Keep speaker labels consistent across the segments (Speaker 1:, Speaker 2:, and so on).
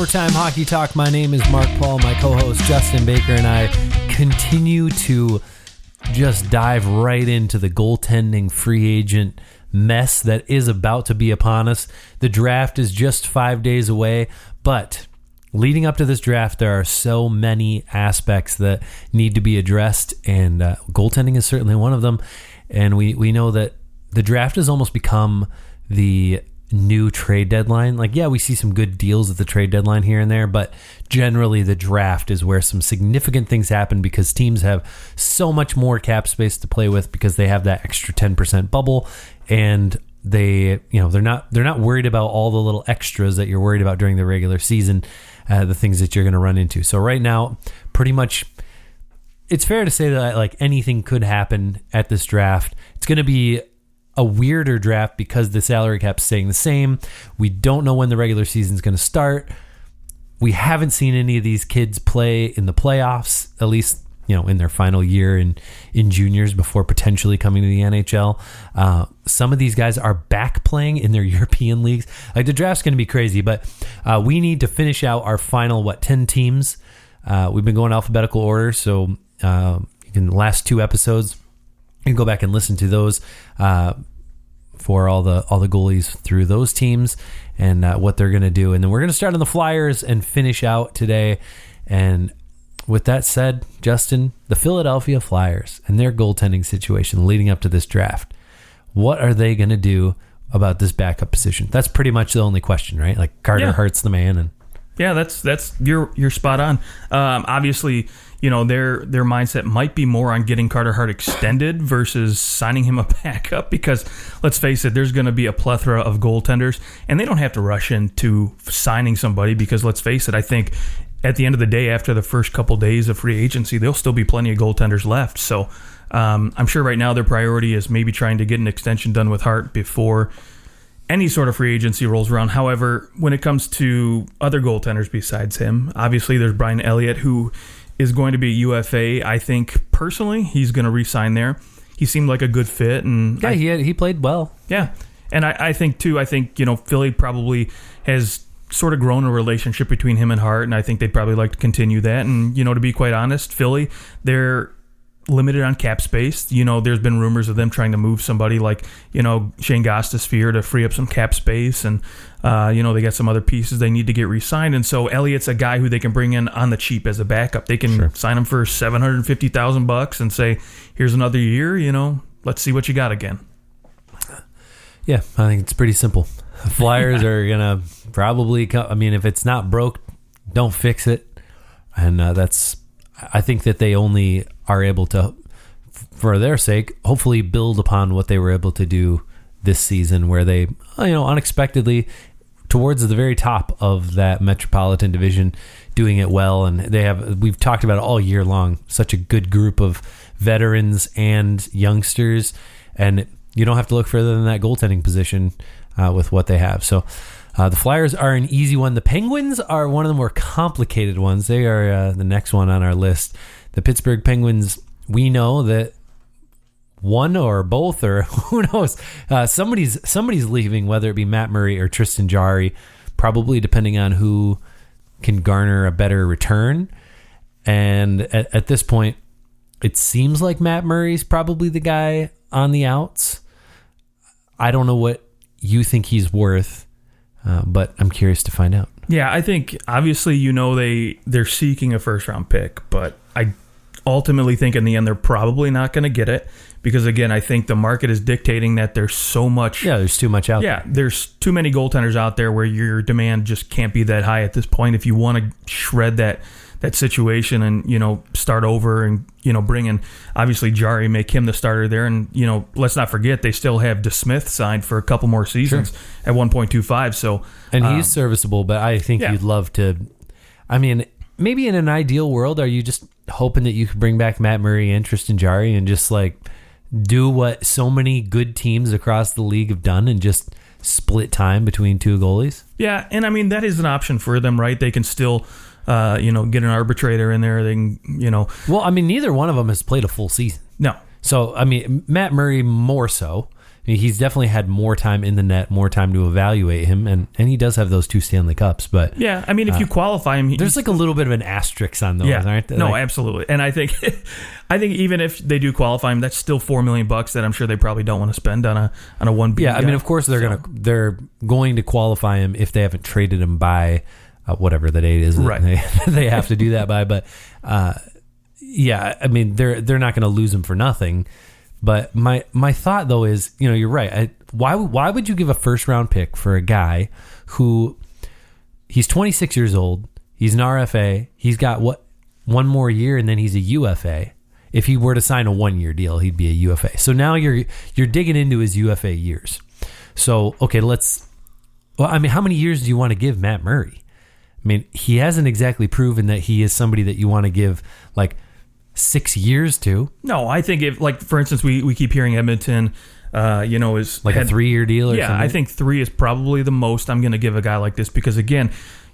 Speaker 1: Overtime Hockey Talk. My name is Mark Paul. My co-host Justin Baker and I continue to just dive right into the goaltending free agent mess that is about to be upon us. The draft is just 5 days away, but leading up to this draft, there are so many aspects that need to be addressed, and goaltending is certainly one of them. And we know that the draft has almost become the new trade deadline. Like, yeah, we see some good deals at the trade deadline here and there, but generally the draft is where some significant things happen because teams have so much more cap space to play with because they have that extra 10% bubble, and they're not worried about all the little extras that you're worried about during the regular season, the things that you're going to run into. So right now, pretty much it's fair to say that like anything could happen at this draft. It's going to be a weirder draft because the salary cap's staying the same. We don't know when the regular season's going to start. We haven't seen any of these kids play in the playoffs, at least, in their final year in juniors before potentially coming to the NHL. Some of these guys are back playing in their European leagues. Like, the draft's going to be crazy, but we need to finish out our final, 10 teams. We've been going alphabetical order, so in the last 2 episodes, you can go back and listen to those for all the goalies through those teams and what they're going to do. And then we're going to start on the Flyers and finish out today. And with that said, Justin, the Philadelphia Flyers and their goaltending situation leading up to this draft, what are they going to do about this backup position? That's pretty much the only question, right? Like, Carter Hart's the man. And
Speaker 2: yeah, that's you're spot on. Obviously, their mindset might be more on getting Carter Hart extended versus signing him a backup because, let's face it, there's going to be a plethora of goaltenders, and they don't have to rush into signing somebody because, let's face it, I think at the end of the day, after the first couple days of free agency, there'll still be plenty of goaltenders left. So I'm sure right now their priority is maybe trying to get an extension done with Hart before any sort of free agency rolls around. However, when it comes to other goaltenders besides him, obviously there's Brian Elliott, who is going to be UFA. I think personally he's going to re-sign there. He seemed like a good fit, and
Speaker 1: he played well.
Speaker 2: Yeah, and I think too. I think Philly probably has sort of grown a relationship between him and Hart, and I think they'd probably like to continue that. And to be quite honest, Philly, they're limited on cap space. There's been rumors of them trying to move somebody like Shane Gostisbehere to free up some cap space, and they got some other pieces they need to get re-signed. And so Elliott's a guy who they can bring in on the cheap as a backup. They can sign him for $750,000 and say, here's another year. Let's see what you got again.
Speaker 1: Yeah, I think it's pretty simple. Flyers are gonna probably if it's not broke, don't fix it, and I think that they only are able to, for their sake, hopefully build upon what they were able to do this season, where they, unexpectedly, towards the very top of that Metropolitan Division, doing it well. And we've talked about it all year long, such a good group of veterans and youngsters, and you don't have to look further than that goaltending position with what they have. So the Flyers are an easy one. The Penguins are one of the more complicated ones. They are the next one on our list. The Pittsburgh Penguins, we know that one or both, or who knows, somebody's leaving, whether it be Matt Murray or Tristan Jarry, probably depending on who can garner a better return. And at this point, it seems like Matt Murray's probably the guy on the outs. I don't know what you think he's worth, but I'm curious to find out.
Speaker 2: Yeah, I think obviously they're seeking a first round pick, but I ultimately think in the end they're probably not going to get it because, again, I think the market is dictating that there's so much.
Speaker 1: Yeah, there's too much out there.
Speaker 2: Yeah, there's too many goaltenders out there where your demand just can't be that high at this point. If you want to shred that situation and start over and bring in, obviously, Jarry, make him the starter there, and let's not forget they still have DeSmith signed for a couple more seasons at 1.25. So
Speaker 1: he's serviceable, but I think you'd love to. Maybe in an ideal world, are you just hoping that you could bring back Matt Murray and Tristan Jarry and just like do what so many good teams across the league have done and just split time between two goalies?
Speaker 2: Yeah, and that is an option for them, right? They can still get an arbitrator in there. They can,
Speaker 1: Well, neither one of them has played a full season.
Speaker 2: No.
Speaker 1: So, Matt Murray more so. mean, he's definitely had more time in the net, more time to evaluate him, and he does have those 2 Stanley Cups. But
Speaker 2: yeah, I mean, if you qualify him,
Speaker 1: there's like a little bit of an asterisk on those, aren't there?
Speaker 2: No, absolutely. And I think even if they do qualify him, that's still $4 million that I'm sure they probably don't want to spend on a 1B.
Speaker 1: Yeah, I mean, of course they're going to qualify him if they haven't traded him by whatever the date is that they have to do that by. But yeah, I mean, they're not going to lose him for nothing. But my thought though is, you're right. Why would you give a first round pick for a guy who he's 26 years old? He's an RFA. He's got one more year, and then he's a UFA. If he were to sign a 1-year deal, he'd be a UFA. So now you're digging into his UFA years. So okay, I mean, how many years do you want to give Matt Murray? I mean, he hasn't exactly proven that he is somebody that you want to give like 6 years to.
Speaker 2: No, I think if, like, for instance, we keep hearing Edmonton, is
Speaker 1: like a 3-year deal or something.
Speaker 2: Yeah, I think 3 is probably the most I'm going to give a guy like this because, again,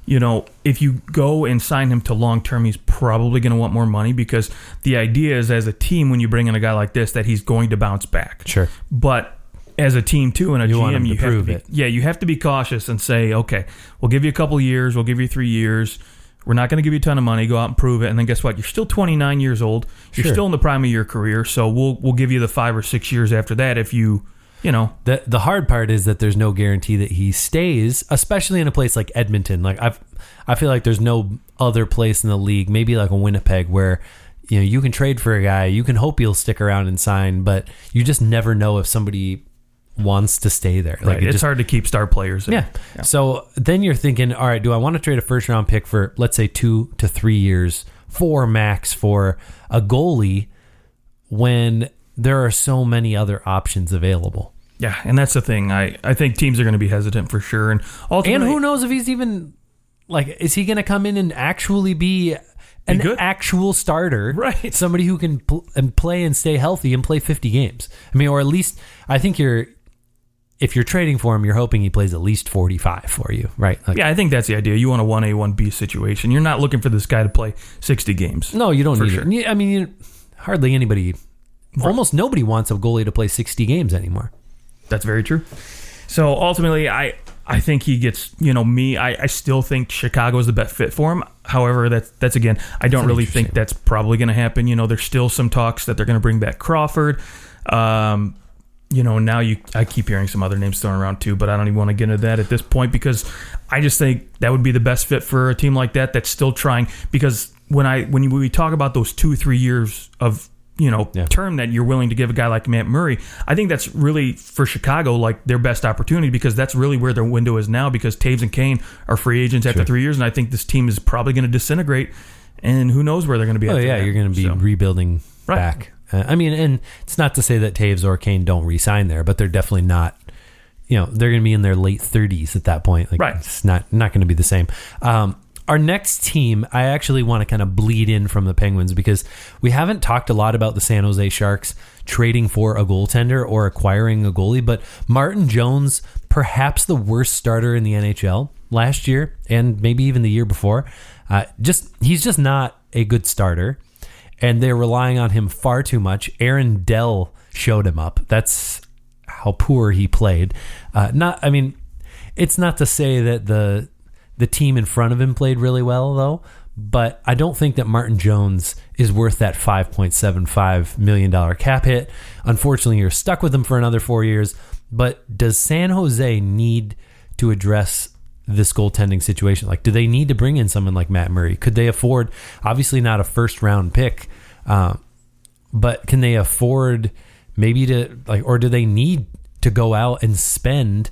Speaker 2: if you go and sign him to long term, he's probably going to want more money because the idea is as a team, when you bring in a guy like this, that he's going to bounce back.
Speaker 1: Sure.
Speaker 2: But as a team too, and a GM, you have to be, you have to be cautious and say, okay, we'll give you a couple years, we'll give you 3 years. We're not going to give you a ton of money. Go out and prove it, and then guess what? You're still 29 years old. You're still in the prime of your career, so we'll give you the 5 or 6 years after that if you.
Speaker 1: The hard part is that there's no guarantee that he stays, especially in a place like Edmonton. Like I feel like there's no other place in the league, maybe like a Winnipeg, where you can trade for a guy, you can hope he'll stick around and sign, but you just never know if somebody wants to stay there.
Speaker 2: Like it's hard to keep star players.
Speaker 1: Yeah. So then you're thinking, all right, do I want to trade a first round pick for, let's say, 2 to 3 years, 4 max for a goalie when there are so many other options available?
Speaker 2: Yeah, and that's the thing. I think teams are going to be hesitant for sure. And ultimately,
Speaker 1: who knows if he's even, is he going to come in and actually be an actual starter?
Speaker 2: Right.
Speaker 1: Somebody who can play and stay healthy and play 50 games. I mean, or at least, I think if you're trading for him, you're hoping he plays at least 45 for you, right?
Speaker 2: Yeah, I think that's the idea. You want a 1A, 1B situation. You're not looking for this guy to play 60 games.
Speaker 1: No, you don't need it. I mean, hardly anybody, almost nobody wants a goalie to play 60 games anymore.
Speaker 2: That's very true. So ultimately, I think he gets, I still think Chicago is the best fit for him. However, that's again, I don't really think that's probably going to happen. There's still some talks that they're going to bring back Crawford. Now I keep hearing some other names thrown around too, but I don't even want to get into that at this point because I just think that would be the best fit for a team like that that's still trying. Because when we talk about those 2-3 years of term that you're willing to give a guy like Matt Murray, I think that's really for Chicago like their best opportunity because that's really where their window is now because Taves and Kane are free agents after 3 years, and I think this team is probably going to disintegrate, and who knows where they're going to be.
Speaker 1: You're going to be rebuilding back. I mean, and it's not to say that Taves or Kane don't re-sign there, but they're definitely not. They're going to be in their late 30s at that point. It's not going to be the same. Our next team, I actually want to kind of bleed in from the Penguins because we haven't talked a lot about the San Jose Sharks trading for a goaltender or acquiring a goalie, but Martin Jones, perhaps the worst starter in the NHL last year and maybe even the year before, he's just not a good starter, and they're relying on him far too much. Aaron Dell showed him up. That's how poor he played. It's not to say that the team in front of him played really well, though, but I don't think that Martin Jones is worth that $5.75 million cap hit. Unfortunately, you're stuck with him for another 4 years, but does San Jose need to address this goaltending situation? Do they need to bring in someone like Matt Murray? Could they afford, obviously not a first-round pick, but can they afford maybe to, or do they need to go out and spend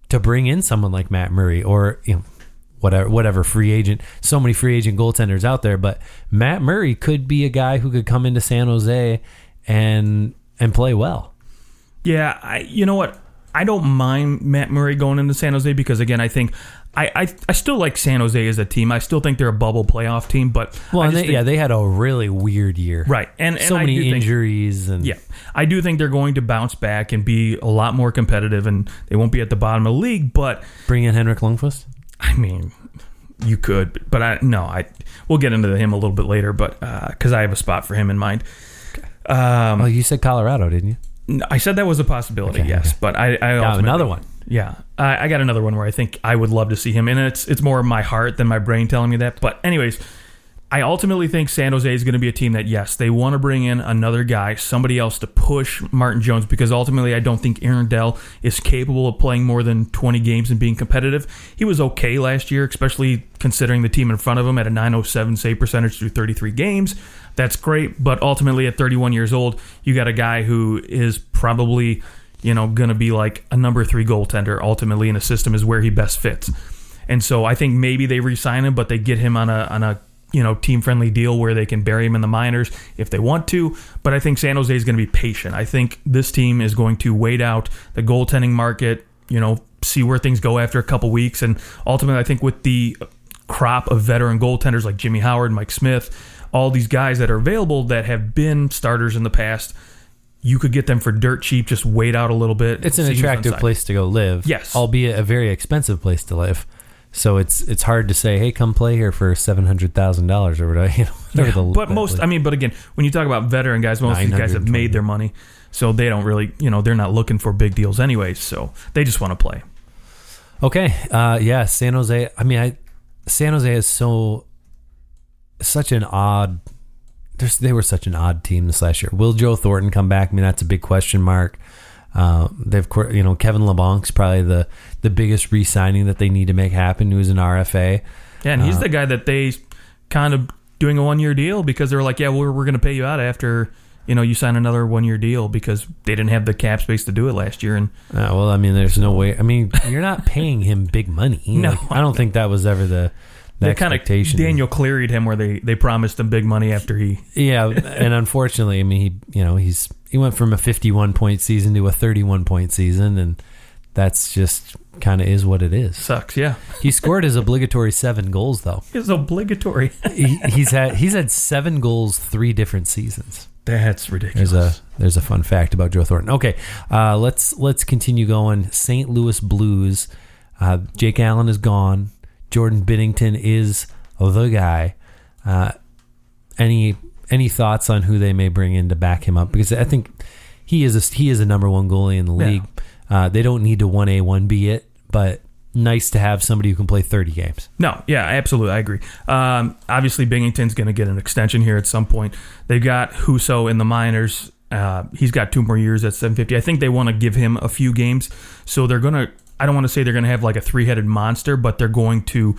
Speaker 1: to bring in someone like Matt Murray or, whatever free agent, so many free agent goaltenders out there, but Matt Murray could be a guy who could come into San Jose and play well.
Speaker 2: Yeah, you know what? I don't mind Matt Murray going into San Jose because, again, I think I still like San Jose as a team. I still think they're a bubble playoff team, but
Speaker 1: they had a really weird year,
Speaker 2: right? And
Speaker 1: so many injuries,
Speaker 2: I do think they're going to bounce back and be a lot more competitive, and they won't be at the bottom of the league. But
Speaker 1: bring in Henrik Lundqvist.
Speaker 2: I mean, you could, but we'll get into him a little bit later, but because I have a spot for him in mind.
Speaker 1: You said Colorado, didn't you?
Speaker 2: I said that was a possibility, yes. But I
Speaker 1: got another one.
Speaker 2: Yeah. I got another one where I think I would love to see him. And it's more my heart than my brain telling me that. But anyways, I ultimately think San Jose is going to be a team that, yes, they want to bring in another guy, somebody else to push Martin Jones, because ultimately I don't think Aaron Dell is capable of playing more than 20 games and being competitive. He was okay last year, especially considering the team in front of him at a .907 save percentage through 33 games. That's great, but ultimately at 31 years old, you got a guy who is probably, going to be like a number 3 goaltender ultimately in a system is where he best fits. And so I think maybe they re-sign him, but they get him on a team-friendly deal where they can bury him in the minors if they want to. But I think San Jose is going to be patient. I think this team is going to wait out the goaltending market, see where things go after a couple weeks. And ultimately, I think with the crop of veteran goaltenders like Jimmy Howard, Mike Smith, all these guys that are available that have been starters in the past, you could get them for dirt cheap. Just wait out a little bit.
Speaker 1: It's an attractive place to go live.
Speaker 2: Yes.
Speaker 1: Albeit a very expensive place to live. So it's hard to say, hey, come play here for $700,000 or whatever. But again, when you talk about veteran guys, most of these guys have made their money, so they don't really, they're not looking for big deals anyways. So they just want to play. Okay, San Jose. San Jose is such an odd. They were such an odd team this last year. Will Joe Thornton come back? That's a big question mark. They've, Kevin LeBlanc's probably the biggest re-signing that they need to make happen. He was an RFA.
Speaker 2: Yeah, and he's the guy that they kind of doing a 1-year deal because they were like, yeah, we're going to pay you out after you sign another 1-year deal because they didn't have the cap space to do it last year. And
Speaker 1: there's no way. You're not paying him big money.
Speaker 2: No,
Speaker 1: I don't think that was ever the expectation.
Speaker 2: Daniel Cleary'd him where they promised him big money after he.
Speaker 1: Yeah, and unfortunately, he went from a 51-point season to a 31-point season, and that's just kind of is what it is.
Speaker 2: Sucks, yeah.
Speaker 1: He scored his obligatory 7 goals though.
Speaker 2: It's obligatory.
Speaker 1: he's had 7 goals 3 different seasons.
Speaker 2: That's ridiculous.
Speaker 1: There's a fun fact about Joe Thornton. Okay, let's continue going. St. Louis Blues. Jake Allen is gone. Jordan Binnington is the guy. Any thoughts on who they may bring in to back him up? Because I think he is a number 1 goalie in the league. They don't need to 1A, 1B it, but nice to have somebody who can play 30 games.
Speaker 2: No, yeah, absolutely. I agree. Obviously, Binghamton's going to get an extension here at some point. They've got Husso in the minors. He's got 2 more years at $750. I think they want to give him a few games. So they're going to, I don't want to say they're going to have like a 3-headed monster, but they're going to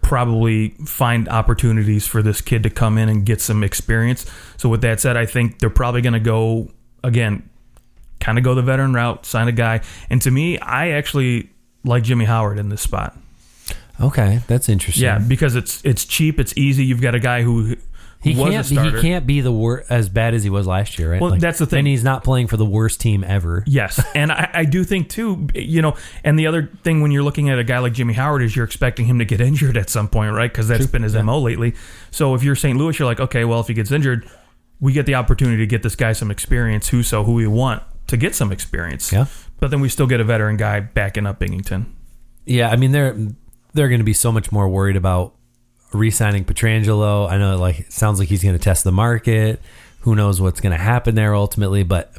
Speaker 2: probably find opportunities for this kid to come in and get some experience. So with that said, I think they're probably going to go, again, kind of go the veteran route, sign a guy. And to me, I actually like Jimmy Howard in this spot.
Speaker 1: Okay, that's interesting.
Speaker 2: Yeah, because it's cheap, it's easy. You've got a guy who was a starter.
Speaker 1: He can't be as bad as he was last year, right?
Speaker 2: Well, that's the thing.
Speaker 1: And he's not playing for the worst team ever.
Speaker 2: Yes, and I do think too, and the other thing when you're looking at a guy like Jimmy Howard is you're expecting him to get injured at some point, right? Because that's been his MO lately. So if you're St. Louis, you're like, okay, well, if he gets injured, we get the opportunity to get this guy some experience, who we want to get some experience.
Speaker 1: Yeah.
Speaker 2: But then we still get a veteran guy backing up Binghamton.
Speaker 1: Yeah, they're going to be so much more worried about re-signing Pietrangelo. I know it sounds like he's going to test the market. Who knows what's going to happen there ultimately? But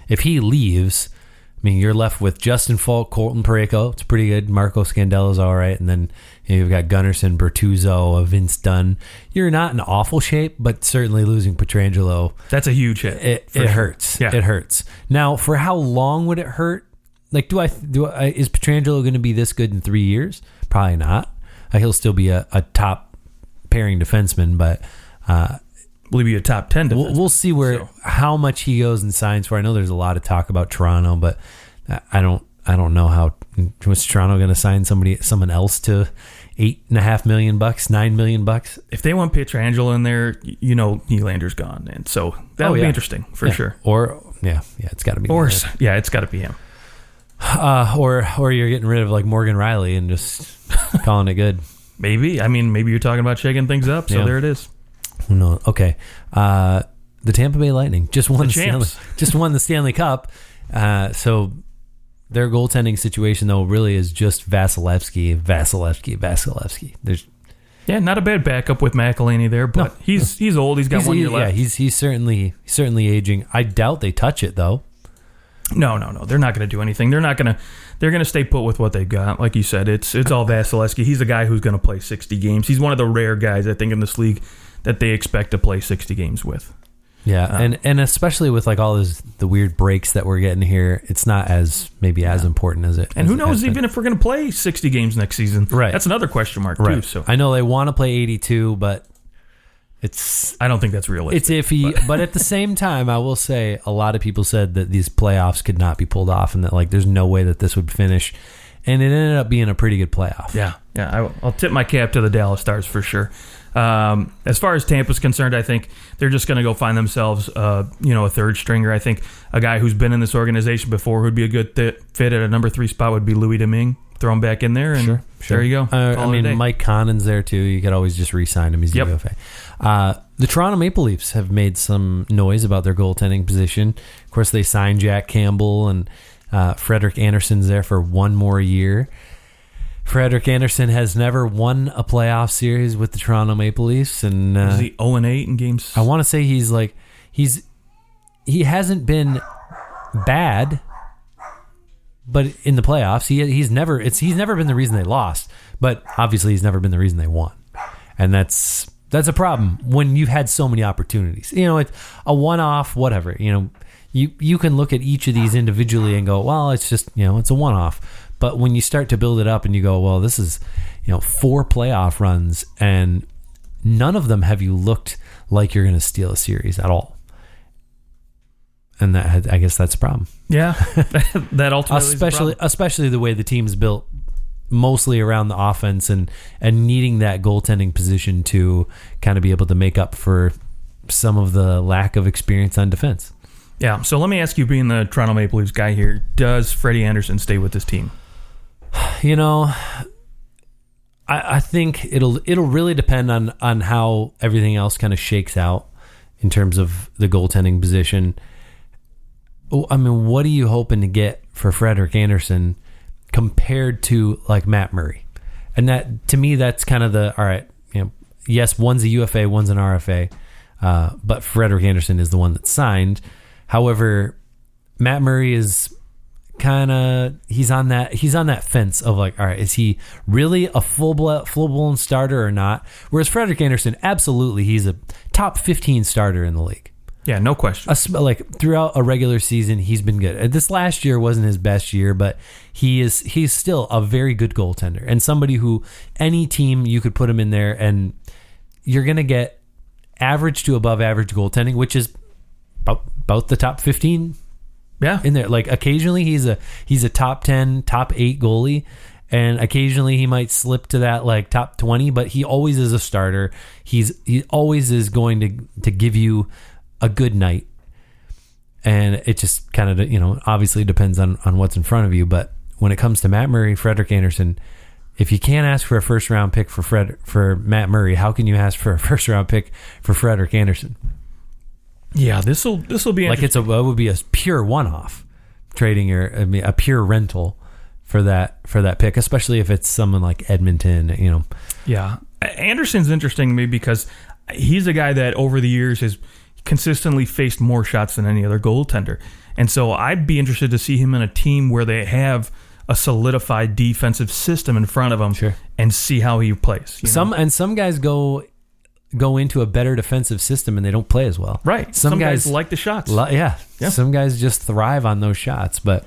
Speaker 1: if he leaves, you're left with Justin Falk, Colton Parayko. It's pretty good. Marco Scandella's all right, and then you've got Gunnarsson, Bertuzzo, Vince Dunn. You're not in awful shape, but certainly losing Pietrangelo,
Speaker 2: that's a huge hit.
Speaker 1: It hurts. Yeah. It hurts. Now, for how long would it hurt? Like, is Pietrangelo going to be this good in 3 years? Probably not. He'll still be a top pairing defenseman, but
Speaker 2: will he be a top 10 defenseman?
Speaker 1: We'll see how much he goes and signs for. I know there's a lot of talk about Toronto, but I don't know how was Toronto going to sign someone else to $8.5 million, $9 million.
Speaker 2: If they want Pietrangelo in there, Nylander's gone, and so that'll be interesting for sure.
Speaker 1: It's got to be.
Speaker 2: It's got to be him.
Speaker 1: Or you're getting rid of like Morgan Riley and just calling it good.
Speaker 2: Maybe. Maybe you're talking about shaking things up. So there it is.
Speaker 1: Who knows? Okay. The Tampa Bay Lightning just won the Stanley Cup. So their goaltending situation though really is just Vasilevsky. There's
Speaker 2: not a bad backup with McElhinney there, but he's old. He's got 1 year left.
Speaker 1: Yeah, he's certainly aging. I doubt they touch it though.
Speaker 2: No. They're not going to do anything. They're going to stay put with what they've got. Like you said, it's all Vasilevsky. He's a guy who's going to play 60 games. He's one of the rare guys, I think, in this league that they expect to play 60 games with.
Speaker 1: Yeah, and especially with like all the weird breaks that we're getting here, it's not as important as it.
Speaker 2: And who knows even if we're going to play 60 games next season?
Speaker 1: Right,
Speaker 2: that's another question mark too. So
Speaker 1: I know they want to play 82, but
Speaker 2: I don't think that's realistic.
Speaker 1: It's iffy, but at the same time, I will say a lot of people said that these playoffs could not be pulled off, and that like there's no way that this would finish, and it ended up being a pretty good playoff.
Speaker 2: Yeah. I'll tip my cap to the Dallas Stars for sure. As far as Tampa's concerned, I think they're just going to go find themselves, a third stringer. I think a guy who's been in this organization before who'd be a good fit at a number 3 spot would be Louis Domingue. Throw him back in there, and
Speaker 1: sure.
Speaker 2: There you go.
Speaker 1: Mike Connon's there too. You could always just re-sign him. He's UFA. The Toronto Maple Leafs have made some noise about their goaltending position. Of course, they signed Jack Campbell, and Frederik Andersen's there for one more year. Frederik Andersen has never won a playoff series with the Toronto Maple Leafs, and
Speaker 2: is he 0-8 in games?
Speaker 1: I want to say he hasn't been bad, but in the playoffs he's never been the reason they lost. But obviously he's never been the reason they won, and that's a problem when you've had so many opportunities. It's a one-off, whatever. You can look at each of these individually and go, well, it's just it's a one-off. But when you start to build it up and you go, well, this is 4 playoff runs, and none of them have you looked like you're going to steal a series at all. And that, I guess that's a problem.
Speaker 2: Yeah, that ultimately
Speaker 1: especially the way the team's built, mostly around the offense and needing that goaltending position to kind of be able to make up for some of the lack of experience on defense.
Speaker 2: Yeah, so let me ask you, being the Toronto Maple Leafs guy here, does Freddie Andersen stay with this team?
Speaker 1: I think it'll really depend on how everything else kind of shakes out in terms of the goaltending position. I mean, what are you hoping to get for Frederik Andersen compared to like Matt Murray? And that, to me, that's kind of all right. Yes, one's a UFA, one's an RFA, but Frederik Andersen is the one that's signed. However, Matt Murray is he's on that fence of like, all right, is he really a full-blown starter or not? Whereas Frederik Andersen, absolutely, he's a top 15 starter in the league.
Speaker 2: Yeah, no question.
Speaker 1: Like throughout a regular season, he's been good. This last year wasn't his best year, but he's still a very good goaltender, and somebody who any team you could put him in there and you're going to get average to above average goaltending, which is about the top 15.
Speaker 2: Yeah,
Speaker 1: in there. Like occasionally he's a top 10, top 8 goalie, and occasionally he might slip to that like top 20, but he always is a starter. He always is going to give you a good night, and it just kind of obviously depends on what's in front of you. But when it comes to Matt Murray, Frederik Andersen, if you can't ask for a first round pick for Matt Murray, how can you ask for a first round pick for Frederik Andersen?
Speaker 2: Yeah, this will be
Speaker 1: like it would be a pure one-off trading, or a pure rental for that pick, especially if it's someone like Edmonton.
Speaker 2: Yeah, Anderson's interesting to me because he's a guy that over the years has consistently faced more shots than any other goaltender, and so I'd be interested to see him in a team where they have a solidified defensive system in front of him,
Speaker 1: sure,
Speaker 2: and see how he plays.
Speaker 1: Some guys go into a better defensive system and they don't play as well.
Speaker 2: Right. Some guys like the shots.
Speaker 1: Yeah. Some guys just thrive on those shots. But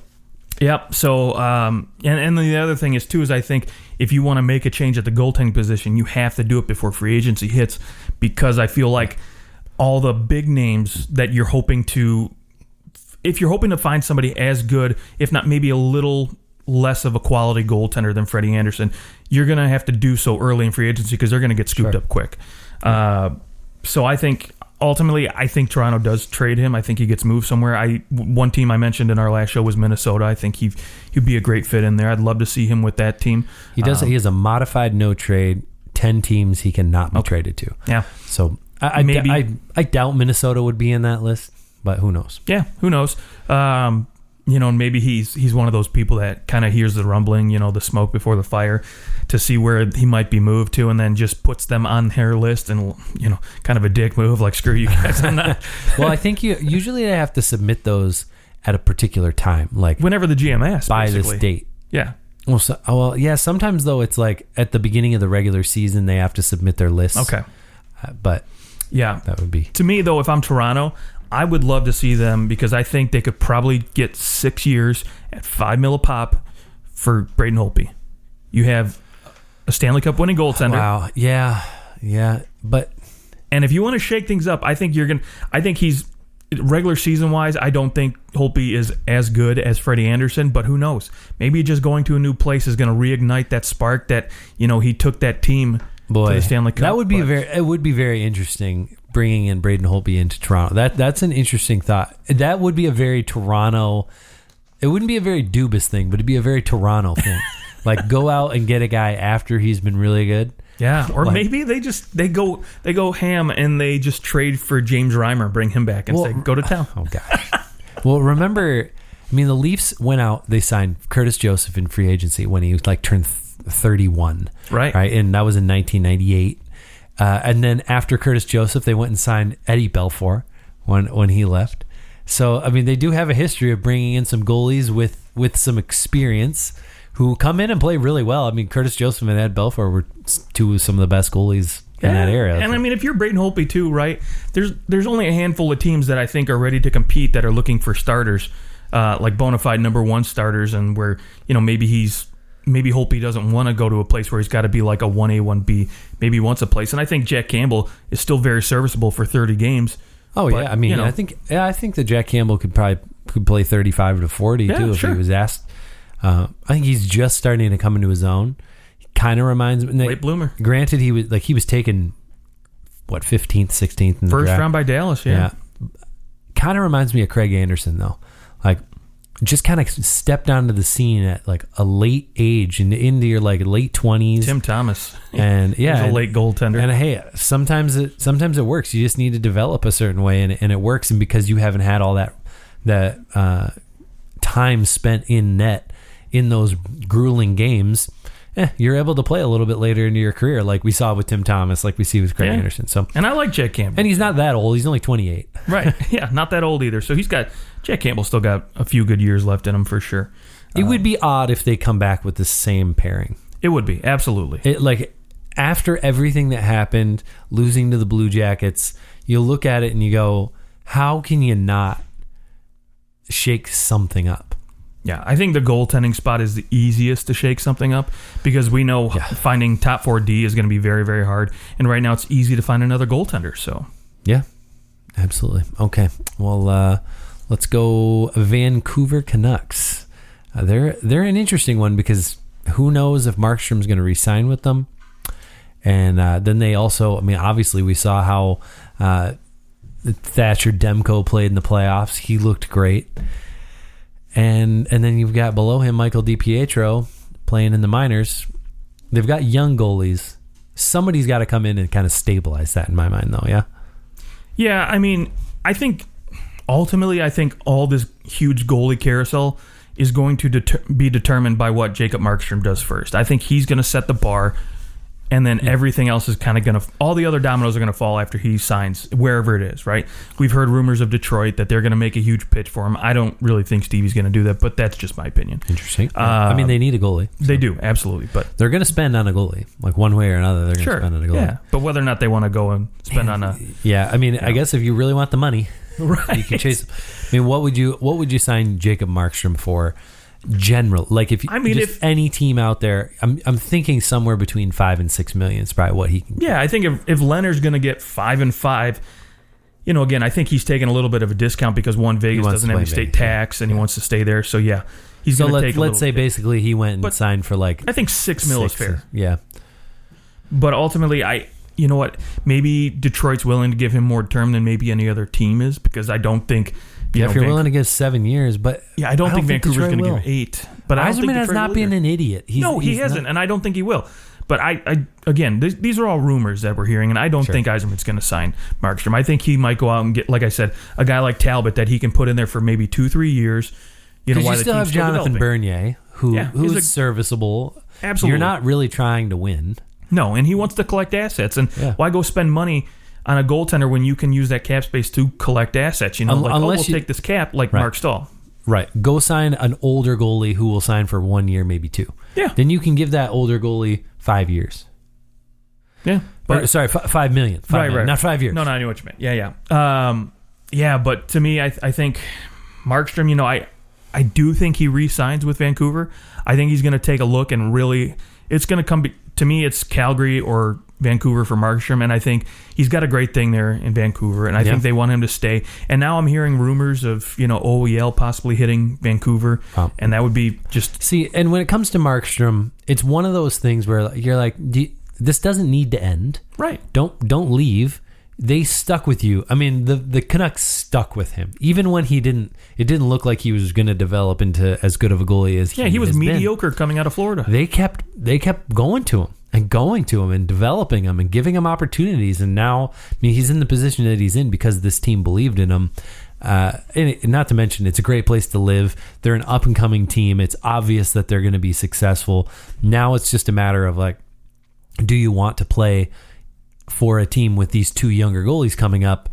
Speaker 2: yep. So and the other thing is too is I think if you want to make a change at the goaltending position, you have to do it before free agency hits, because I feel like all the big names that you're hoping to, if you're hoping to find somebody as good, if not maybe a little less of a quality goaltender than Freddie Andersen, you're going to have to do so early in free agency because they're going to get scooped up quick. So I think ultimately, Toronto does trade him. I think he gets moved somewhere. One team I mentioned in our last show was Minnesota. I think he'd be a great fit in there. I'd love to see him with that team.
Speaker 1: He does. He has a modified no trade. 10 teams he cannot be traded to.
Speaker 2: Yeah.
Speaker 1: So I doubt Minnesota would be in that list, but who knows?
Speaker 2: Yeah, who knows? Maybe he's one of those people that kind of hears the rumbling, the smoke before the fire, to see where he might be moved to, and then just puts them on their list, and kind of a dick move, like, screw you guys. I'm not.
Speaker 1: Well, I think usually they have to submit those at a particular time, like
Speaker 2: whenever the GM asks,
Speaker 1: by
Speaker 2: basically.
Speaker 1: this date.
Speaker 2: Yeah.
Speaker 1: Well, yeah. Sometimes though, it's like at the beginning of the regular season, they have to submit their lists.
Speaker 2: Okay.
Speaker 1: But
Speaker 2: yeah,
Speaker 1: that would be
Speaker 2: to me though. If I'm Toronto, I would love to see them because I think they could probably get 6 years at $5 million a pop for Braden Holtby. You have a Stanley Cup winning goaltender.
Speaker 1: Wow. Yeah. But
Speaker 2: if you want to shake things up, I think he's regular season wise. I don't think Holtby is as good as Freddie Anderson, but who knows? Maybe just going to a new place is going to reignite that spark that he took that team to the Stanley Cup.
Speaker 1: That would be it would be very interesting bringing in Braden Holtby into Toronto. That's an interesting thought. That would be a very Toronto. It wouldn't be a very Dubas thing, but it'd be a very Toronto thing. Like go out and get a guy after he's been really good.
Speaker 2: Yeah, or maybe they go ham and they just trade for James Reimer, bring him back and say go to town.
Speaker 1: Oh gosh. Well, remember, the Leafs went out. They signed Curtis Joseph in free agency when he turned 31.
Speaker 2: Right,
Speaker 1: and that was in 1998. And then after Curtis Joseph, they went and signed Eddie Belfour when he left. So they do have a history of bringing in some goalies with some experience who come in and play really well. Curtis Joseph and Ed Belfour were two of some of the best goalies in that era.
Speaker 2: And if you're Braden Holtby too, right? There's only a handful of teams that I think are ready to compete that are looking for starters, like bona fide number one starters, and where maybe Holtby doesn't want to go to a place where he's got to be like a 1A, 1B. Maybe he wants a place, and I think Jack Campbell is still very serviceable for 30 games.
Speaker 1: Oh but, yeah, I think that Jack Campbell could play 35 to 40 too if he was asked. I think he's just starting to come into his own. He kind of reminds me
Speaker 2: late bloomer.
Speaker 1: Granted, he was taken 15th, 16th in the
Speaker 2: first
Speaker 1: draft.
Speaker 2: round by Dallas. Yeah.
Speaker 1: Kind of reminds me of Craig Anderson though. Like just kind of stepped onto the scene at like a late age into your like late 20s.
Speaker 2: Tim Thomas.
Speaker 1: And
Speaker 2: he's a late goaltender.
Speaker 1: And hey, sometimes it works. You just need to develop a certain way and it works. And because you haven't had all that time spent in net in those grueling games, you're able to play a little bit later into your career, like we saw with Tim Thomas, like we see with Craig Anderson. So,
Speaker 2: and I like Jack Campbell,
Speaker 1: and he's not that old; he's only 28.
Speaker 2: Right? Yeah, not that old either. So Jack Campbell still got a few good years left in him for sure.
Speaker 1: It would be odd if they come back with the same pairing.
Speaker 2: It would be absolutely.
Speaker 1: After everything that happened, losing to the Blue Jackets, you look at it and you go, "How can you not shake something up?"
Speaker 2: Yeah, I think the goaltending spot is the easiest to shake something up because we know finding top 4D is going to be very, very hard. And right now it's easy to find another goaltender. So
Speaker 1: yeah, absolutely. Okay, well, let's go Vancouver Canucks. They're an interesting one because who knows if Markstrom's going to re-sign with them. And then they also, obviously we saw how Thatcher Demko played in the playoffs. He looked great. And then you've got below him Michael DiPietro playing in the minors. They've got young goalies. Somebody's got to come in and kind of stabilize that in my mind, though, yeah?
Speaker 2: Yeah, I think ultimately, all this huge goalie carousel is going to be determined by what Jacob Markstrom does first. I think he's going to set the bar, and then everything else is kind of going to... All the other dominoes are going to fall after he signs, wherever it is, right? We've heard rumors of Detroit that they're going to make a huge pitch for him. I don't really think Stevie's going to do that, but that's just my opinion.
Speaker 1: Interesting. They need a goalie. So.
Speaker 2: They do, absolutely. But
Speaker 1: they're going to spend on a goalie. Like one way or another, they're going to spend on a goalie.
Speaker 2: Yeah, but whether or not they want to go and spend on a...
Speaker 1: Yeah, I guess if you really want the money,
Speaker 2: right.
Speaker 1: You can chase... what would you sign Jacob Markstrom for? General, like if any team out there, I'm thinking somewhere between $5 and $6 million is probably what he can.
Speaker 2: Yeah, I think if Leonard's going to get 5 and 5, again, I think he's taking a little bit of a discount because Vegas doesn't have any state tax and he wants to stay there. So yeah, he's going to take. Let's say
Speaker 1: basically he went and signed for I
Speaker 2: think $6 million is fair.
Speaker 1: Yeah,
Speaker 2: but ultimately, you know what? Maybe Detroit's willing to give him more term than maybe any other team is because I don't think.
Speaker 1: If you're willing to give 7 years, but
Speaker 2: I don't think Vancouver's going to give 8. But
Speaker 1: Yzerman has not been an idiot.
Speaker 2: He hasn't, and I don't think he will. But again, these are all rumors that we're hearing, and I don't think Yzerman's going to sign Markstrom. I think he might go out and get, like I said, a guy like Talbot that he can put in there for maybe 2-3 years.
Speaker 1: Because you still have Jonathan Bernier, who's serviceable.
Speaker 2: Absolutely,
Speaker 1: you're not really trying to win.
Speaker 2: No, and he wants to collect assets, and why go spend money on a goaltender when you can use that cap space to collect assets? We'll take this cap like Mark Stahl.
Speaker 1: Right. Go sign an older goalie who will sign for 1 year, maybe 2.
Speaker 2: Yeah.
Speaker 1: Then you can give that older goalie 5 years.
Speaker 2: Yeah.
Speaker 1: But, sorry, 5 million. Right. Not 5 years.
Speaker 2: No, I knew what you meant. Yeah. Yeah, but to me, I think Markstrom, I do think he re-signs with Vancouver. I think he's going to take a look and really, it's going to come, to me, it's Calgary or Vancouver for Markstrom, and I think he's got a great thing there in Vancouver, and I think they want him to stay. And now I'm hearing rumors of, OEL possibly hitting Vancouver, and that would be just...
Speaker 1: See, and when it comes to Markstrom, it's one of those things where you're like, this doesn't need to end.
Speaker 2: Right.
Speaker 1: Don't leave. They stuck with you. I mean, the Canucks stuck with him. Even when it didn't look like he was going to develop into as good of a goalie as
Speaker 2: he was mediocre coming out of Florida.
Speaker 1: They kept going to him and developing him and giving him opportunities. And now, he's in the position that he's in because this team believed in him. And not to mention, it's a great place to live. They're an up and coming team. It's obvious that they're going to be successful. Now it's just a matter of like, do you want to play for a team with these 2 younger goalies coming up?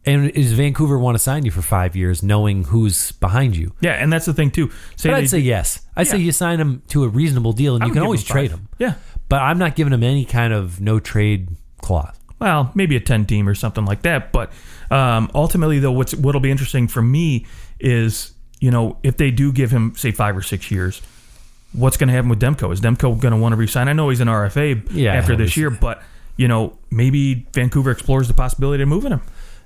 Speaker 1: And does Vancouver want to sign you for 5 years knowing who's behind you?
Speaker 2: Yeah, and that's the thing too.
Speaker 1: I'd say yes. I'd say you sign him to a reasonable deal and you can always trade him.
Speaker 2: Yeah.
Speaker 1: But I'm not giving him any kind of no trade clause.
Speaker 2: Well, maybe a 10 team or something like that. But ultimately, though, what'll be interesting for me is, if they do give him, say, 5 or 6 years, what's going to happen with Demko? Is Demko going to want to resign? I know he's an RFA after this year, but... maybe Vancouver explores the possibility of moving him.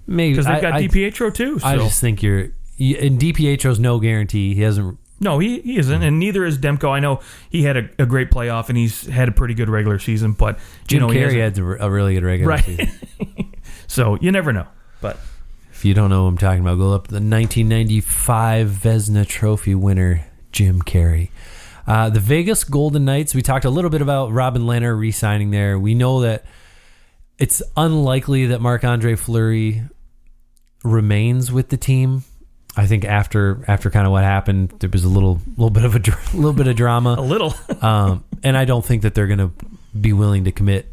Speaker 1: Maybe.
Speaker 2: Because they've got DiPietro too. So.
Speaker 1: I just think and DiPietro's no guarantee. He hasn't... No,
Speaker 2: he isn't, and neither is Demko. I know he had a great playoff, and he's had a pretty good regular season, but...
Speaker 1: Jim Carey had a really good regular season.
Speaker 2: So, you never know. But
Speaker 1: if you don't know what I'm talking about, go up to the 1995 Vezina Trophy winner, Jim Carey. The Vegas Golden Knights, we talked a little bit about Robin Lehner re-signing there. We know that it's unlikely that Marc-Andre Fleury remains with the team. I think after kind of what happened, there was a little bit of drama.
Speaker 2: A little.
Speaker 1: And I don't think that they're going to be willing to commit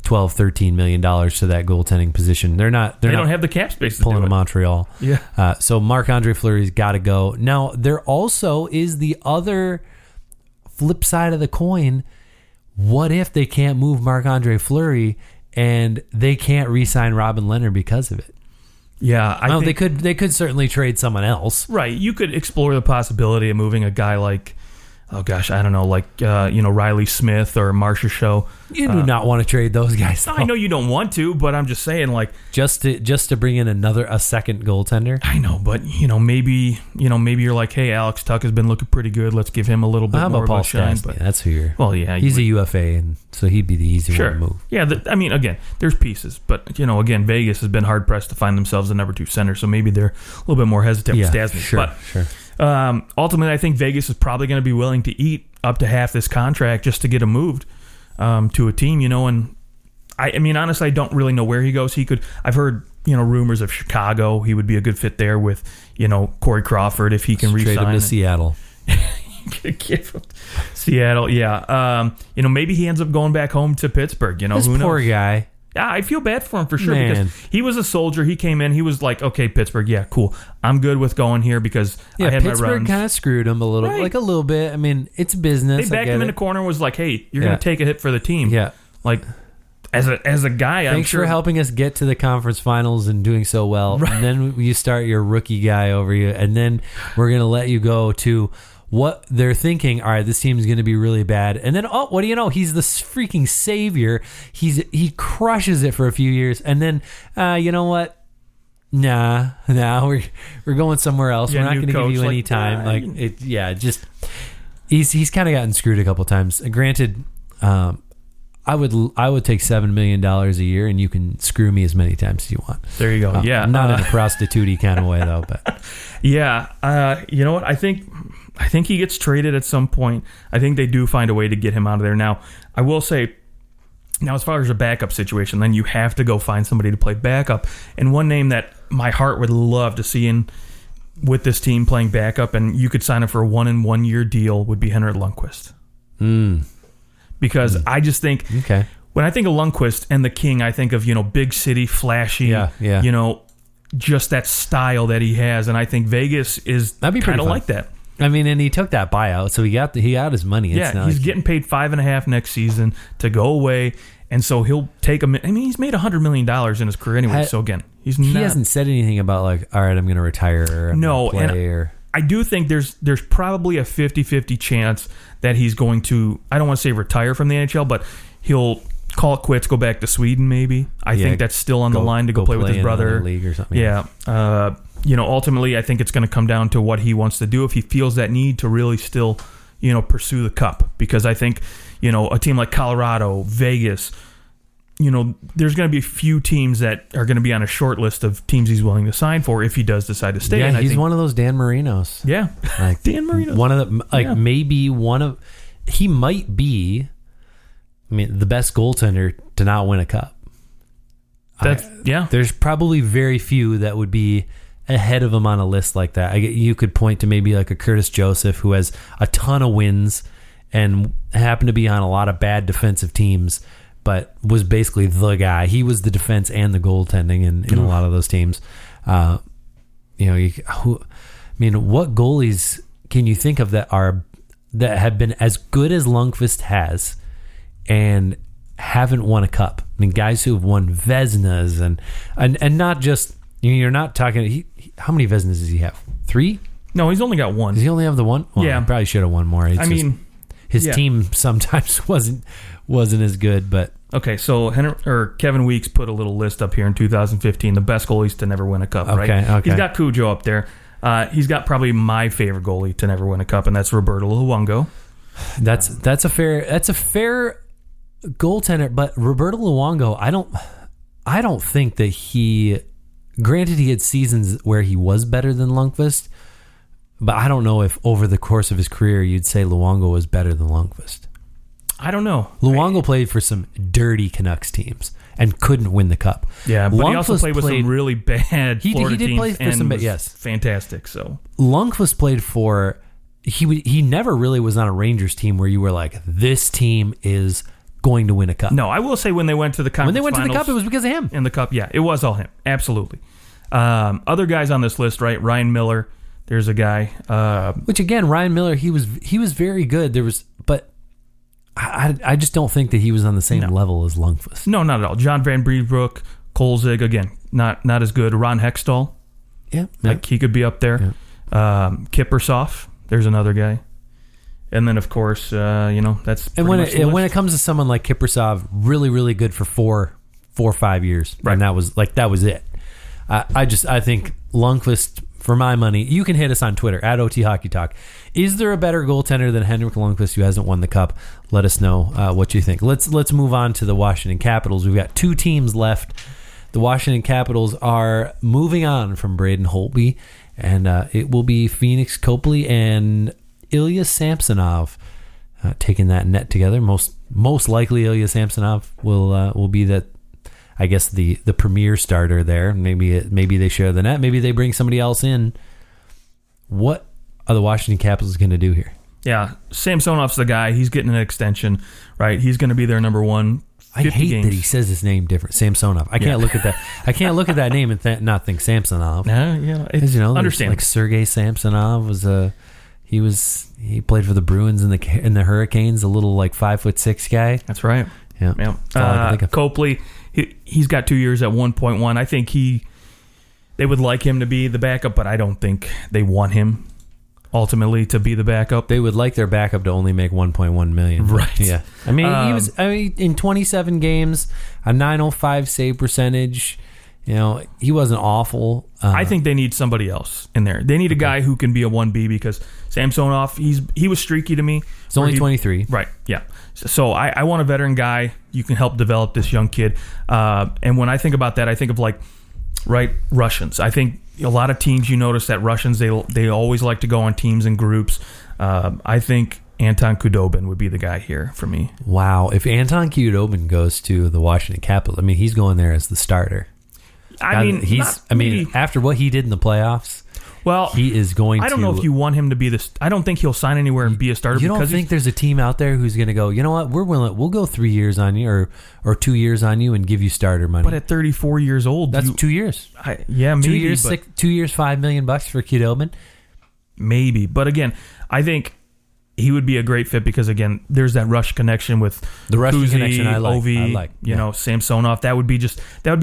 Speaker 1: $12-13 million to that goaltending position. They
Speaker 2: don't have the cap space
Speaker 1: pulling to Montreal.
Speaker 2: Yeah.
Speaker 1: So Marc-Andre Fleury's got to go. Now, there also is the other flip side of the coin. What if they can't move Marc-Andre Fleury and they can't re-sign Robin Lehner because of it?
Speaker 2: Yeah, I think
Speaker 1: they could certainly trade someone else.
Speaker 2: Right. You could explore the possibility of moving a guy like, oh gosh, I don't know, like Riley Smith or Marcia Show.
Speaker 1: You do not want to trade those guys.
Speaker 2: I know you don't want to, but I'm just saying, like,
Speaker 1: just to bring in a second goaltender.
Speaker 2: I know, but maybe you're like, hey, Alex Tuck has been looking pretty good. Let's give him a little bit more of a shine.
Speaker 1: But that's who you're.
Speaker 2: Well, yeah,
Speaker 1: he's a UFA, and so he'd be the easy one to move.
Speaker 2: Yeah, again, there's pieces, but again, Vegas has been hard pressed to find themselves a number 2 center, so maybe they're a little bit more hesitant with Stasny.
Speaker 1: Sure.
Speaker 2: Ultimately, I think Vegas is probably going to be willing to eat up to half this contract just to get him moved to a team, and I mean, honestly, I don't really know where he goes. I've heard, rumors of Chicago. He would be a good fit there with, Corey Crawford if he can re-sign.
Speaker 1: Trade him to Seattle.
Speaker 2: Seattle, yeah. Maybe he ends up going back home to Pittsburgh.
Speaker 1: This
Speaker 2: who
Speaker 1: poor
Speaker 2: knows?
Speaker 1: guy.
Speaker 2: Yeah, I feel bad for him for sure because he was a soldier. He came in. He was like, okay, Pittsburgh, yeah, cool. I'm good with going here because I had my runs.
Speaker 1: Pittsburgh kind of screwed him a little bit. I mean, it's business.
Speaker 2: They backed him in the corner and was like, hey, you're going to take a hit for the team.
Speaker 1: Yeah.
Speaker 2: Like, as a guy, I'm
Speaker 1: Thanks
Speaker 2: sure.
Speaker 1: for helping us get to the conference finals and doing so well. Right. And then you start your rookie guy over you, and then we're going to let you go to what they're thinking. All right, this team is going to be really bad, and then what do you know? He's the freaking savior. He crushes it for a few years, and then you know what? Nah, we're going somewhere else. We're not going to give you any time. He's kind of gotten screwed a couple times. Granted, I would take $7 million a year, and you can screw me as many times as you want.
Speaker 2: There you go. Yeah,
Speaker 1: not in a prostitute kind of way though, but
Speaker 2: yeah. You know what? I think he gets traded at some point. I think they do find a way to get him out of there. Now, I will say, as far as a backup situation, then you have to go find somebody to play backup. And one name that my heart would love to see in with this team playing backup, and you could sign him for a 1 year deal, would be Henrik Lundqvist. Because I just think when I think of Lundqvist and the King, I think of big city, flashy.
Speaker 1: Yeah.
Speaker 2: just that style that he has, and I think Vegas is kind of like that.
Speaker 1: I mean, and he took that buyout, so he got his money.
Speaker 2: He's getting paid $5.5 next season to go away, and so he'll take him. I mean, he's made $100 million in his career anyway. So again, he
Speaker 1: hasn't said anything about like, all right, I'm going to retire. Or I'm gonna play,
Speaker 2: I do think there's probably a 50-50 chance that he's going to, I don't want to say retire from the NHL, but he'll call it quits, go back to Sweden maybe. I think that's still on the line to go play with his brother.
Speaker 1: League or something.
Speaker 2: Yeah. Ultimately, I think it's going to come down to what he wants to do if he feels that need to really still, pursue the cup. Because I think, a team like Colorado, Vegas, there's going to be a few teams that are going to be on a short list of teams he's willing to sign for if he does decide to stay.
Speaker 1: Yeah, he's one of those Dan Marinos.
Speaker 2: Yeah,
Speaker 1: like
Speaker 2: Dan Marinos.
Speaker 1: One of the maybe one of he might be. I mean, the best goaltender to not win a cup. There's probably very few that would be ahead of him on a list like that. You could point to maybe like a Curtis Joseph who has a ton of wins and happened to be on a lot of bad defensive teams, but was basically the guy. He was the defense and the goaltending in a lot of those teams. What goalies can you think of that have been as good as Lundqvist has and haven't won a cup? I mean, guys who have won Vezinas and not just, you're not talking. How many Vezinas does he have? 3?
Speaker 2: No, he's only got 1.
Speaker 1: Does he only have the 1? Well,
Speaker 2: yeah,
Speaker 1: he probably should have won more. His team sometimes wasn't as good, but
Speaker 2: okay. So Kevin Weeks put a little list up here in 2015, the best goalies to never win a cup. Right?
Speaker 1: Okay.
Speaker 2: He's got Cujo up there. He's got probably my favorite goalie to never win a cup, and that's Roberto Luongo.
Speaker 1: That's a fair goaltender, but Roberto Luongo, I don't think that he. Granted, he had seasons where he was better than Lundqvist, but I don't know if over the course of his career you'd say Luongo was better than Lundqvist.
Speaker 2: I don't know.
Speaker 1: Luongo played for some dirty Canucks teams and couldn't win the cup.
Speaker 2: Yeah, but Lundqvist he also played with some really bad Florida
Speaker 1: teams. He did play for some, yes,
Speaker 2: fantastic. So
Speaker 1: Lundqvist played for. He never really was on a Rangers team where you were like, this team is going to win a cup.
Speaker 2: No, I will say when they went to the conference
Speaker 1: when they went to the cup, it was because of him.
Speaker 2: In the cup, yeah, it was all him. Absolutely. Other guys on this list, right? Ryan Miller. There's a guy.
Speaker 1: Which again, Ryan Miller, he was very good. But I just don't think that he was on the same level as Lundqvist.
Speaker 2: No, not at all. John Van Breebroek, Kolzig, again, not as good. Ron Hextall.
Speaker 1: Yeah.
Speaker 2: Like he could be up there. Yeah. Kiprusoff. There's another guy. And then, of course, that's
Speaker 1: and when it comes to someone like Kiprusoff, really, really good for 4 or 5 years, right? And that was it. I think Lundqvist, for my money, you can hit us on Twitter at OT Hockey Talk. Is there a better goaltender than Henrik Lundqvist who hasn't won the cup? Let us know what you think. Let's move on to the Washington Capitals. We've got 2 teams left. The Washington Capitals are moving on from Braden Holtby, and it will be Phoenix Copley and Ilya Samsonov taking that net together. Most likely Ilya Samsonov will be that, I guess, the premier starter there. Maybe they share the net. Maybe they bring somebody else in. What are the Washington Capitals going to do here?
Speaker 2: Yeah, Samsonov's the guy. He's getting an extension, right? He's going to be their number one.
Speaker 1: I hate that he says his name different, Samsonov. I can't look at that. I can't look at that name and not think Samsonov.
Speaker 2: It's understandable.
Speaker 1: Like Sergei Samsonov was he played for the Bruins and the Hurricanes, a little like 5'6" guy.
Speaker 2: That's right.
Speaker 1: Yeah.
Speaker 2: That's all I can think of. Copley, he's got 2 years at 1.1. I think they would like him to be the backup, but I don't think they want him ultimately to be the backup.
Speaker 1: They would like their backup to only make $1.1 million.
Speaker 2: Right.
Speaker 1: Yeah. I mean, he was in 27 games, a .905 save percentage. He wasn't awful.
Speaker 2: I think they need somebody else in there. They need a guy who can be a 1B because Samsonov, he was streaky to me.
Speaker 1: He's only 23.
Speaker 2: Right, yeah. So I want a veteran guy. You can help develop this young kid. And when I think about that, I think of Russians. I think a lot of teams, you notice that Russians, they always like to go on teams and groups. I think Anton Khudobin would be the guy here for me.
Speaker 1: Wow. If Anton Khudobin goes to the Washington Capitals, he's going there as the starter. After what he did in the playoffs,
Speaker 2: Well,
Speaker 1: he is going to...
Speaker 2: I don't know if you want him to be this... I don't think he'll sign anywhere and be a starter.
Speaker 1: You don't think there's a team out there who's going to go, you know what, we'll go 3 years on you or 2 years on you and give you starter money.
Speaker 2: But at 34 years old...
Speaker 1: That's 2 years.
Speaker 2: Maybe.
Speaker 1: 2 years, 2 years, $5 million for Qdoban.
Speaker 2: Maybe. But again, I think he would be a great fit because, again, there's that rush connection with
Speaker 1: the rush
Speaker 2: Kuzi,
Speaker 1: connection I like.
Speaker 2: Ovi, you know, Samsonov. That would be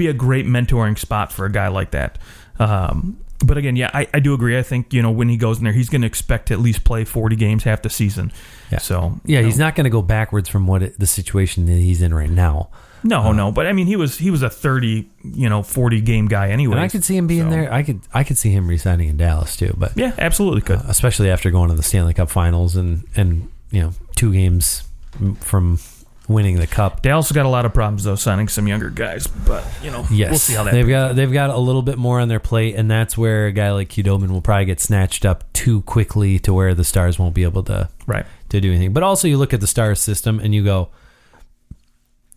Speaker 2: a great mentoring spot for a guy like that. But again, yeah, I do agree. I think, you know, when he goes in there, he's going to expect to at least play 40 games half the season.
Speaker 1: Yeah.
Speaker 2: So
Speaker 1: he's not going to go backwards from the situation that he's in right now.
Speaker 2: No. But I mean, he was a 30, 40 game guy anyway.
Speaker 1: And I could see him being there. I could see him re-signing in Dallas too. But
Speaker 2: yeah, absolutely could.
Speaker 1: Especially after going to the Stanley Cup Finals and 2 games from winning the cup.
Speaker 2: Dallas has got a lot of problems though, signing some younger guys. But
Speaker 1: yes,
Speaker 2: we'll see how that.
Speaker 1: They've got a little bit more on their plate, and that's where a guy like Qdoban will probably get snatched up too quickly to where the Stars won't be able to do anything. But also, you look at the Stars system and you go,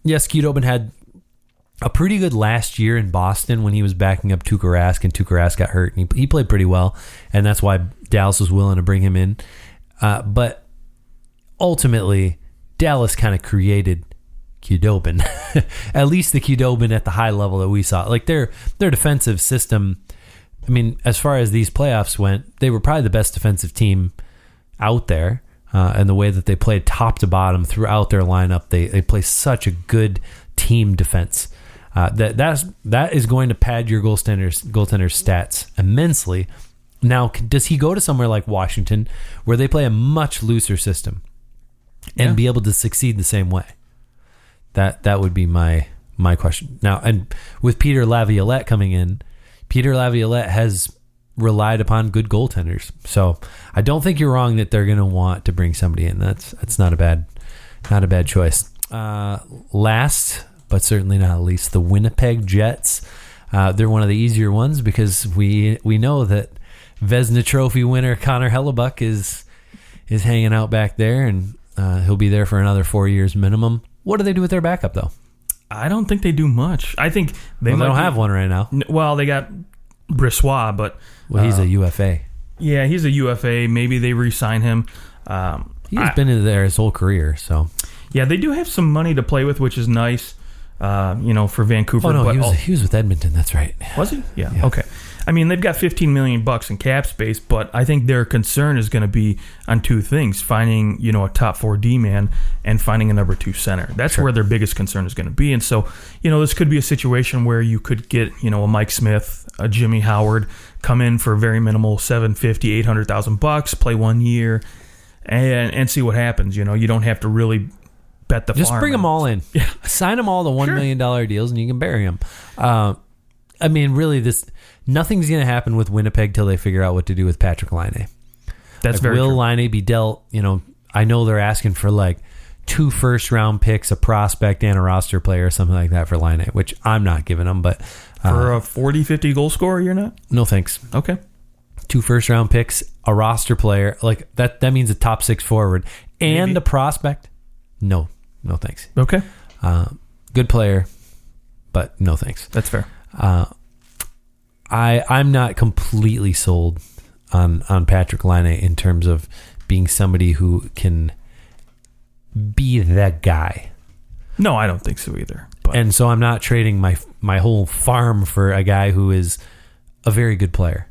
Speaker 1: yes, Qdoban had a pretty good last year in Boston when he was backing up Tuukka Rask, and Tuukka Rask got hurt, and he played pretty well, and that's why Dallas was willing to bring him in. But ultimately, Dallas kind of created Qdoban, at least the Qdoban at the high level that we saw. Like their defensive system, I mean, as far as these playoffs went, they were probably the best defensive team out there. And the way that they played top to bottom throughout their lineup, they play such a good team defense. That is going to pad your goaltender's stats immensely. Now, does he go to somewhere like Washington where they play a much looser system and be able to succeed the same way? That would be my question. Now, and with Peter Laviolette coming in, Peter Laviolette has relied upon good goaltenders. So I don't think you're wrong that they're going to want to bring somebody in. That's not a bad choice. Last, but certainly not least, the Winnipeg Jets. They're one of the easier ones because we know that Vezina Trophy winner Connor Hellebuck is hanging out back there, and he'll be there for another 4 years minimum. What do they do with their backup, though?
Speaker 2: I don't think they do much. I think they
Speaker 1: don't have one right now.
Speaker 2: Well, they got Brissois, but...
Speaker 1: Well, he's a UFA.
Speaker 2: Yeah, he's a UFA. Maybe they re-sign him.
Speaker 1: He's been in there his whole career, so...
Speaker 2: Yeah, they do have some money to play with, which is nice, for Vancouver.
Speaker 1: Oh, no, he was with Edmonton, that's right.
Speaker 2: Was he? Yeah, okay. I mean, they've got $15 million in cap space, but I think their concern is going to be on two things: finding, a top 4 D-man and finding a number 2 center. That's where their biggest concern is going to be. And so, this could be a situation where you could get, a Mike Smith, a Jimmy Howard, come in for very minimal $750,000, $800,000, play 1 year, and see what happens. You don't have to really bet the farm.
Speaker 1: Just bring them all in.
Speaker 2: Yeah.
Speaker 1: Sign them all to $1 million deals, and you can bury them. I mean, really, nothing's going to happen with Winnipeg till they figure out what to do with Patrick Laine.
Speaker 2: That's very true.
Speaker 1: Will Laine be dealt? I know they're asking for like 2 first-round picks, a prospect, and a roster player or something like that for Laine, which I'm not giving them. But
Speaker 2: for a 40, 50 goal scorer, you're not?
Speaker 1: No, thanks.
Speaker 2: Okay.
Speaker 1: 2 first-round picks, a roster player, like that means a top 6 forward, and a prospect. No, thanks.
Speaker 2: Okay.
Speaker 1: Good player, but no thanks.
Speaker 2: That's fair.
Speaker 1: I'm not completely sold on Patrick Laine in terms of being somebody who can be that guy.
Speaker 2: No, I don't think so either. But.
Speaker 1: And so I'm not trading my whole farm for a guy who is a very good player.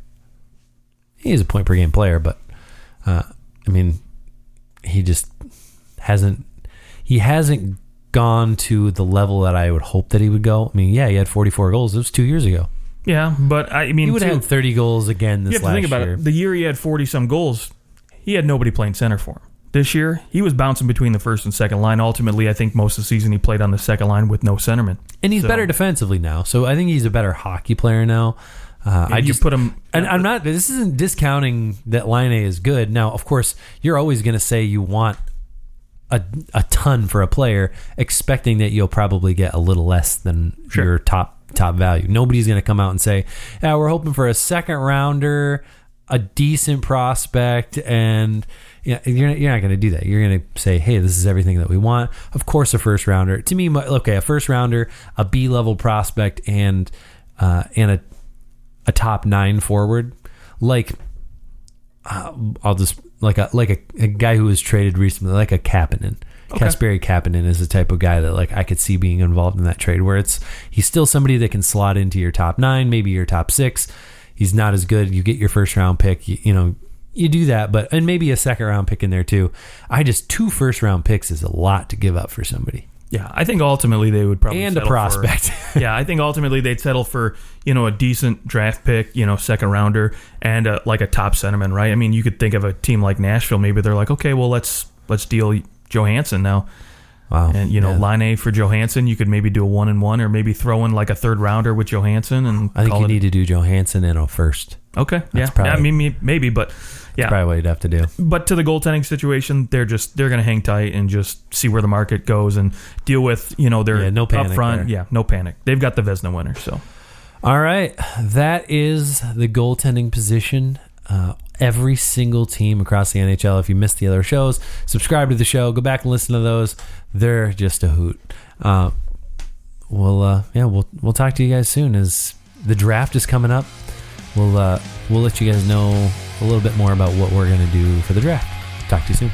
Speaker 1: He is a point per game player, but I mean, he just hasn't gone to the level that I would hope that he would go. I mean, yeah, he had 44 goals. It was 2 years ago.
Speaker 2: Yeah, but I mean,
Speaker 1: he would have had 30 goals again this last year. You have to think about
Speaker 2: it. The year he had 40-some goals, he had nobody playing center for him. This year, he was bouncing between the first and second line. Ultimately, I think most of the season he played on the second line with no centerman.
Speaker 1: And he's better defensively now, so I think he's a better hockey player now.
Speaker 2: Put him,
Speaker 1: and I'm not. This isn't discounting that Laine is good. Now, of course, you're always going to say you want a ton for a player, expecting that you'll probably get a little less than your top value. Nobody's going to come out and say, "Yeah, we're hoping for a second rounder, a decent prospect," and you're not going to do that. You're going to say, "Hey, this is everything that we want." Of course, a first rounder. To me, okay, a first rounder, a B level prospect, and a top 9 forward. like I'll just like a guy who was traded recently, like a Kapanen.
Speaker 2: Okay.
Speaker 1: Kasperi Kapanen is the type of guy that like I could see being involved in that trade, where he's still somebody that can slot into your top 9, maybe your top 6. He's not as good. You get your first round pick, you do that, and maybe a second round pick in there too. 2 first round picks is a lot to give up for somebody.
Speaker 2: Yeah, I think ultimately they would probably
Speaker 1: and a
Speaker 2: settle
Speaker 1: prospect.
Speaker 2: Yeah, I think ultimately they'd settle for a decent draft pick, second rounder, and like a top centerman, right? I mean, you could think of a team like Nashville. Maybe they're like, okay, well let's deal Johansson now.
Speaker 1: Wow.
Speaker 2: And line A for Johansson, you could maybe do a 1-1, or maybe throw in like a third rounder with Johansson, and
Speaker 1: I think you need to do Johansson and a first.
Speaker 2: Okay,
Speaker 1: That's
Speaker 2: yeah,
Speaker 1: probably,
Speaker 2: I mean maybe, but yeah,
Speaker 1: that's probably what you'd have to do.
Speaker 2: But to the goaltending situation, they're going to hang tight and just see where the market goes and deal with their
Speaker 1: no panic
Speaker 2: up front.
Speaker 1: there.
Speaker 2: Yeah, no panic. They've got the Vezina winner. So,
Speaker 1: all right, that is the goaltending position. Every single team across the NHL. If you missed the other shows, subscribe to the show. Go back and listen to those. They're just a hoot. We'll talk to you guys soon as the draft is coming up. We'll let you guys know a little bit more about what we're going to do for the draft. Talk to you soon.